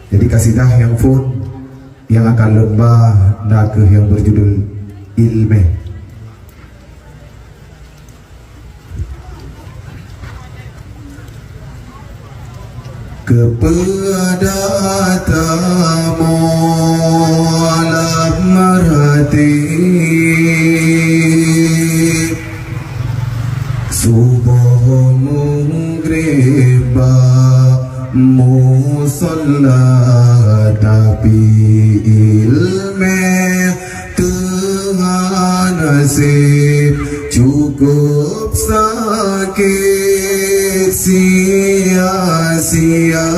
Jadi kasidah yang full yang akan lembah nakah yang berjudul Ilmeh. Kepada tamu alam merhati subuh mugriba musalla tapi ilme Tuhan nasib cukup sakit sia-sia.